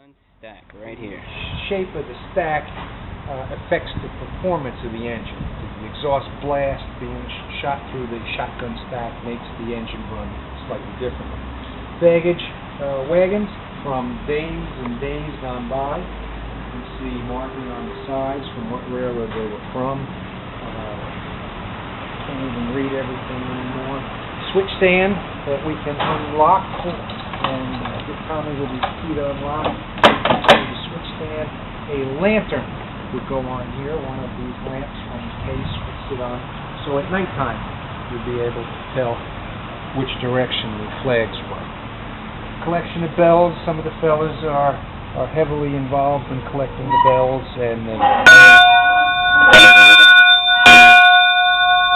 shotgun stack right here. Shape of the stack affects the performance of the engine. The exhaust blast being shot through the shotgun stack makes the engine run slightly differently. Baggage wagons from days and days gone by. You can see marking on the sides from what railroad they were from. Can't even read everything anymore. Switch stand that we can unlock and get Tommy with his key to unlock. The switch stand. A lantern would go on here. One of these lamps from the case would sit on. So at nighttime you'd be able to tell which direction the flags were. Collection of bells. Some of the fellas are heavily involved in collecting the bells, and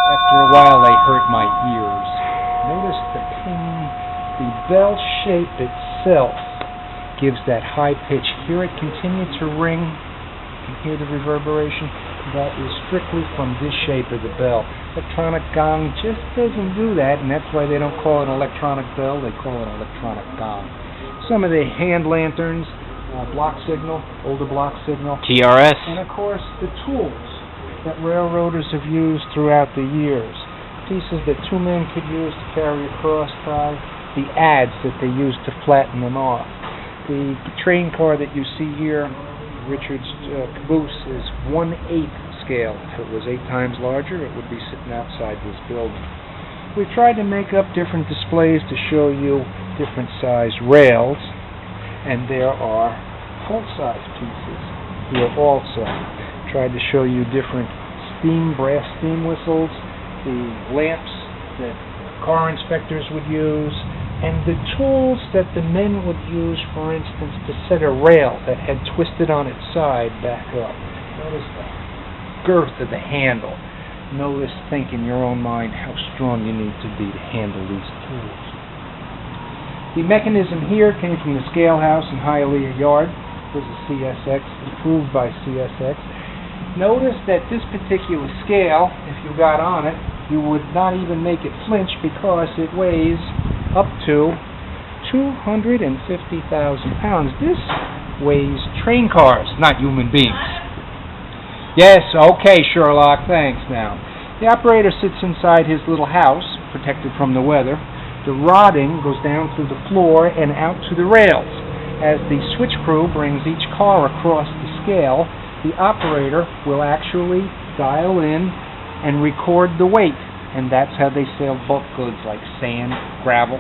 after a while they hurt my ears. Notice the ping, the bell shape itself gives that high pitch. Hear it continue to ring. You can hear the reverberation. That is strictly from this shape of the bell. Electronic gong just doesn't do that, and that's why they don't call it an electronic bell. They call it an electronic gong. Some of the hand lanterns, block signal, older block signal. TRS. And of course the tools that railroaders have used throughout the years. Pieces that two men could use to carry a cross tie. The adze that they used to flatten them off. The train car that you see here, Richard's Caboose, is 1/8 scale. If it was 8 times larger, it would be sitting outside this building. We've tried to make up different displays to show you different size rails, and there are full-size pieces here also. Tried to show you different brass steam whistles, the lamps that car inspectors would use, and the tools that the men would use, for instance, to set a rail that had twisted on its side back up. Notice the girth of the handle. Notice, think in your own mind how strong you need to be to handle these tools. The mechanism here came from the scale house in Hialeah Yard. It was a CSX, approved by CSX. Notice that this particular scale, if you got on it, you would not even make it flinch because it weighs up to 250,000 pounds. This weighs train cars, not human beings. Yes, okay, Sherlock, thanks now. The operator sits inside his little house, protected from the weather. The rodding goes down through the floor and out to the rails. As the switch crew brings each car across the scale, the operator will actually dial in and record the weight. And that's how they sell bulk goods like sand, gravel,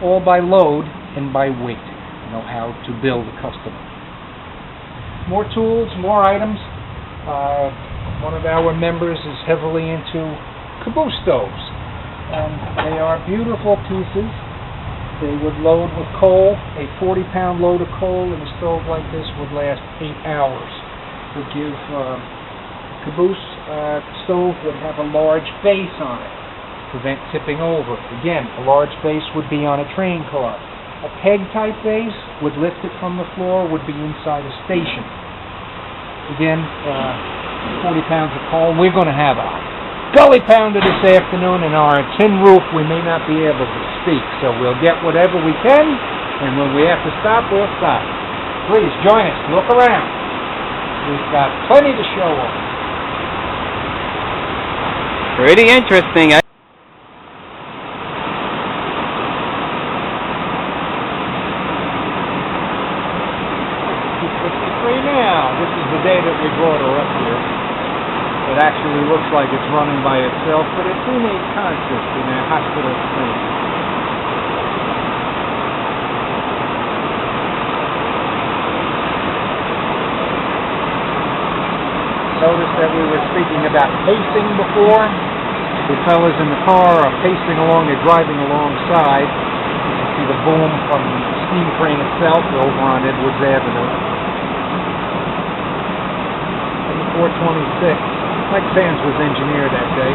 all by load and by weight. You know how to bill the customer. More tools, more items. One of our members is heavily into Caboose stoves. They are beautiful pieces. They would load with coal. A 40-pound load of coal in a stove like this would last 8 hours. Would give Caboose stove would have a large base on it, prevent tipping over. Again, a large base would be on a train car. A peg-type base would lift it from the floor, would be inside a station. Again, 40 pounds of coal. We're going to have a gully pounder this afternoon, and our tin roof we may not be able to speak, so we'll get whatever we can, and when we have to stop, we'll stop. Please join us. Look around. We've got plenty to show off. Pretty interesting. Now, this is the day that we brought her up here. It actually looks like it's running by itself, but it's in a consist in a hospital clinic. Notice that we were speaking about pacing before. The fellas in the car are pacing along, they're driving alongside. You can see the boom from the steam crane itself over on Edwards Avenue. 426. Mike Sands was engineer that day.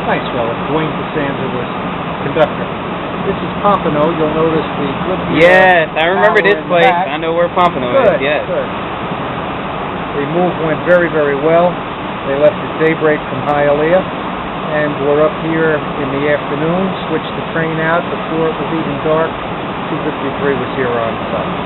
Nice fellow. Dwayne Costanza was conductor. This is Pompano. You'll notice the good. Yes, I remember this place. I know where Pompano is. Yes. Good. The move went very, very well. They left at daybreak from Hialeah, and we're up here in the afternoon. Switched the train out before it was even dark. 253 was here on site.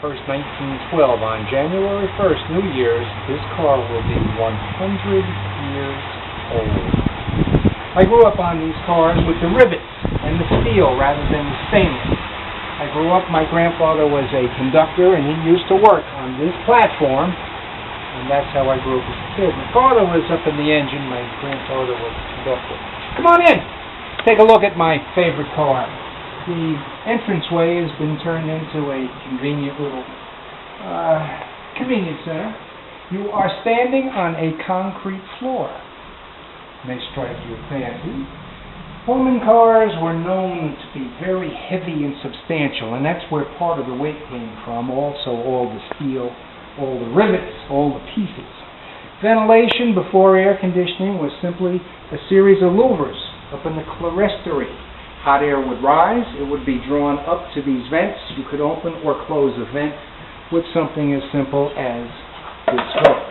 1st, 1912. On January 1st, New Year's, this car will be 100 years old. I grew up on these cars with the rivets and the steel rather than the stainless. I grew up, my grandfather was a conductor, and he used to work on this platform, and that's how I grew up as a kid. My father was up in the engine, my grandfather was a conductor. Come on in! Take a look at my favorite car. The entranceway has been turned into a convenient little convenience center. You are standing on a concrete floor. May strike you fancy. Pullman cars were known to be very heavy and substantial, and that's where part of the weight came from. Also, all the steel, all the rivets, all the pieces. Ventilation before air conditioning was simply a series of louvers up in the clerestory. Hot air would rise, it would be drawn up to these vents. You could open or close a vent with something as simple as this hook.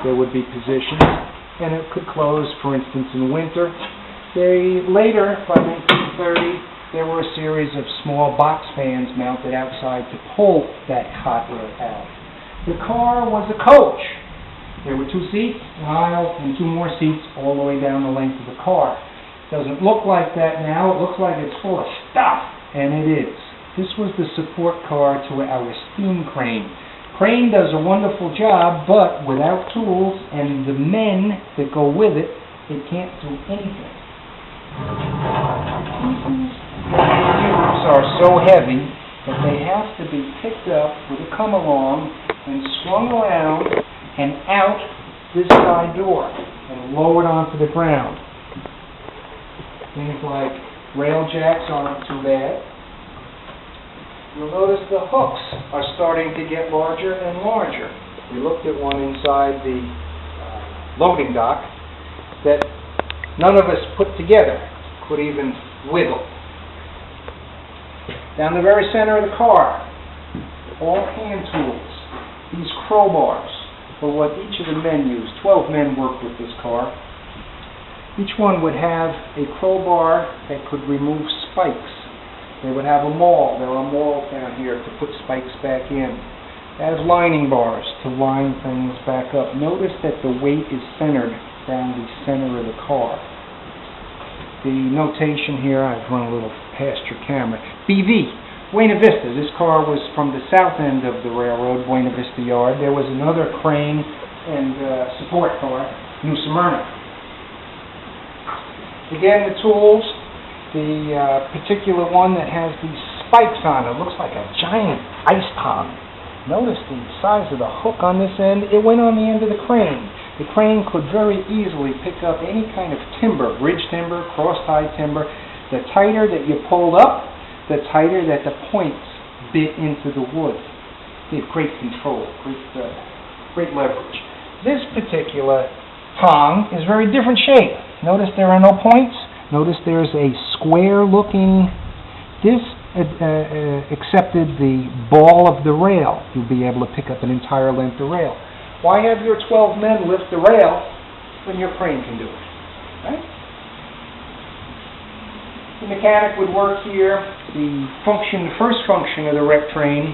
There would be positions, and it could close, for instance, in winter. Later, by 1930, there were a series of small box fans mounted outside to pull that hot air out. The car was a coach. There were 2 seats, an aisle, and 2 more seats all the way down the length of the car. Doesn't look like that now. It looks like it's full of stuff, and it is. This was the support car to our steam crane. Crane does a wonderful job, but without tools and the men that go with it, it can't do anything. Pieces are so heavy that they have to be picked up with a come-along and swung around and out this side door and lowered onto the ground. Things like rail jacks aren't too bad. You'll notice the hooks are starting to get larger and larger. We looked at one inside the loading dock that none of us put together could even wiggle. Down the very center of the car, all hand tools. These crowbars were what each of the men used. 12 men worked with this car. Each one would have a crowbar that could remove spikes. They would have a maul. There are mauls down here to put spikes back in. They have lining bars to line things back up. Notice that the weight is centered down the center of the car. The notation here, I've run a little past your camera. BV, Buena Vista. This car was from the south end of the railroad, Buena Vista Yard. There was another crane and support car, New Smyrna. Again, the tools, the particular one that has these spikes on it looks like a giant ice pond. Notice the size of the hook on this end. It went on the end of the crane. The crane could very easily pick up any kind of timber, bridge timber, cross-tie timber. The tighter that you pulled up, the tighter that the points bit into the wood. They have great control, great leverage. This particular tong is very different shape. Notice there are no points. Notice there's a square-looking. This accepted the ball of the rail. You'll be able to pick up an entire length of rail. Why have your 12 men lift the rail when your crane can do it? Right? The mechanic would work here. The first function of the wreck train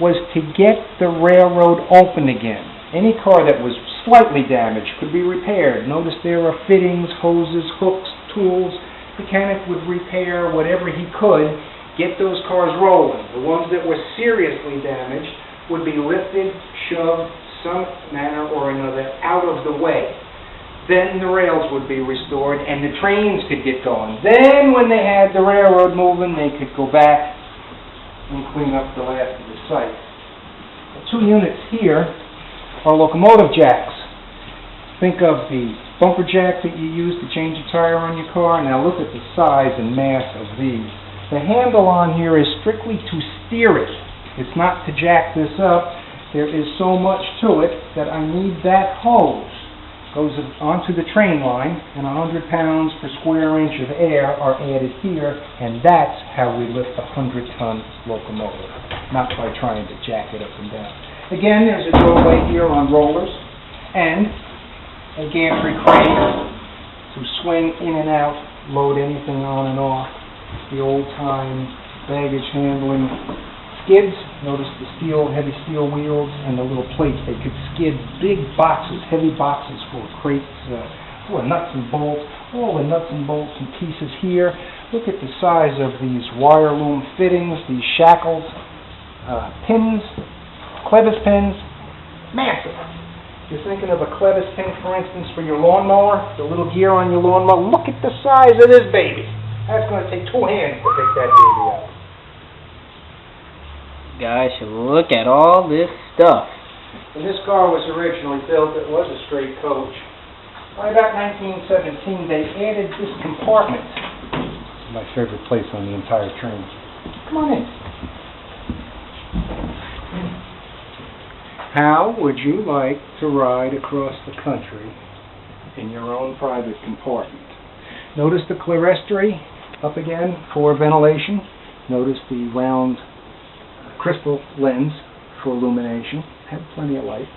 was to get the railroad open again. Any car that was slightly damaged could be repaired. Notice there are fittings, hoses, hooks, tools. The mechanic would repair whatever he could, get those cars rolling. The ones that were seriously damaged would be lifted, shoved, some manner or another, out of the way. Then the rails would be restored and the trains could get going. Then when they had the railroad moving, they could go back and clean up the last of the site. The 2 units here are locomotive jacks. Think of the bumper jack that you use to change a tire on your car. Now look at the size and mass of these. The handle on here is strictly to steer it. It's not to jack this up. There is so much to it that I need that hose. Goes onto the train line, and 100 pounds per square inch of air are added here, and that's how we lift a 100-ton locomotive, not by trying to jack it up and down. Again, there's a doorway here on rollers, and a gantry crane to swing in and out, load anything on and off. The old-time baggage handling skids. Notice the heavy steel wheels and the little plates. They could skid big boxes, heavy boxes full of crates, full of nuts and bolts. All the nuts and bolts and pieces here. Look at the size of these wire loom fittings, these shackles, pins, clevis pins. Massive. You're thinking of a clevis pin, for instance, for your lawnmower, the little gear on your lawnmower. Look at the size of this baby. That's going to take 2 hands to pick that baby up. Guys should look at all this stuff. When this car was originally built, it was a straight coach. By about 1917, they added this compartment. It's my favorite place on the entire train. Come on in. How would you like to ride across the country in your own private compartment? Notice the clerestory up again for ventilation. Notice the round crystal lens for illumination. Have plenty of light.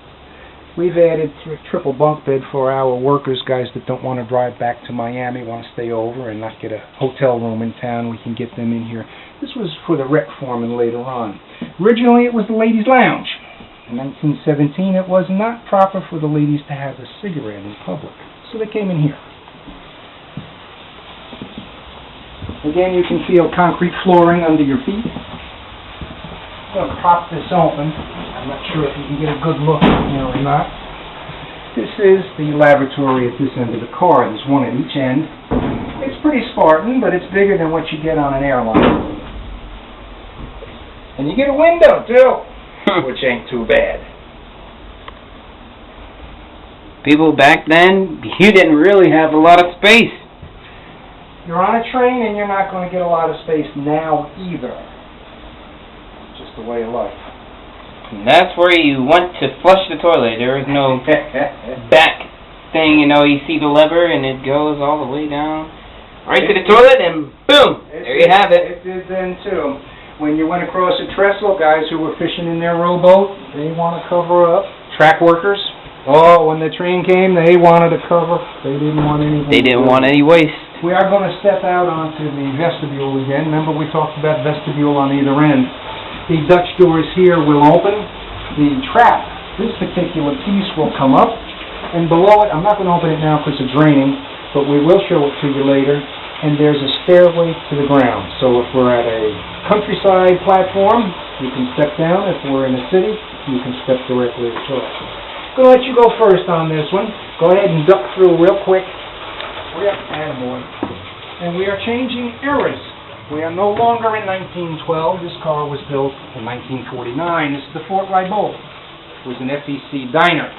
We've added triple bunk bed for our workers, guys that don't want to drive back to Miami, want to stay over and not get a hotel room in town. We can get them in here. This was for the rec foreman later on. Originally it was the ladies' lounge. In 1917, it was not proper for the ladies to have a cigarette in public, so they came in here. Again, you can feel concrete flooring under your feet. I'm going to prop this open. I'm not sure if you can get a good look here or not. This is the lavatory at this end of the car. There's one at each end. It's pretty Spartan, but it's bigger than what you get on an airline. And you get a window, too. Which ain't too bad. People back then, you didn't really have a lot of space. You're on a train and you're not going to get a lot of space now either. Just the way of life. And that's where you went to flush the toilet. There is no back thing, you know, you see the lever and it goes all the way down right to the toilet and boom, there you have it. It did then too. When you went across a trestle, guys who were fishing in their rowboat, they want to cover up. Track workers, oh, when the train came, they wanted to cover. They didn't want anything. They didn't want any waste. We are going to step out onto the vestibule again. Remember we talked about vestibule on either end. The Dutch doors here will open. The trap, this particular piece will come up. And below it, I'm not going to open it now because it's raining, but we will show it to you later. And there's a stairway to the ground. So if we're at a countryside platform, you can step down. If we're in a city, you can step directly across. I'm going to let you go first on this one. Go ahead and duck through real quick. Yep, attaboy. And we are changing eras. We are no longer in 1912. This car was built in 1949. This is the Fort Ribault. It was an FEC diner.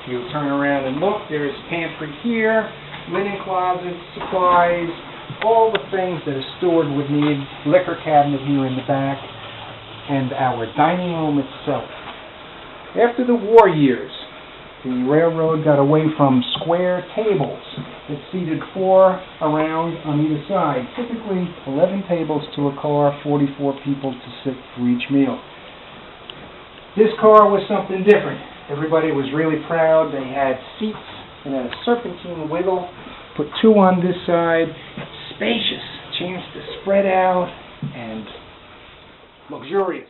If you turn around and look, there is pantry here, linen closets, supplies, all the things that a steward would need, liquor cabinet here in the back, and our dining room itself. After the war years, the railroad got away from square tables that seated 4 around on either side. Typically 11 tables to a car, 44 people to sit for each meal. This car was something different. Everybody was really proud. They had seats and a serpentine wiggle. Put 2 on this side. Spacious, chance to spread out, and luxurious.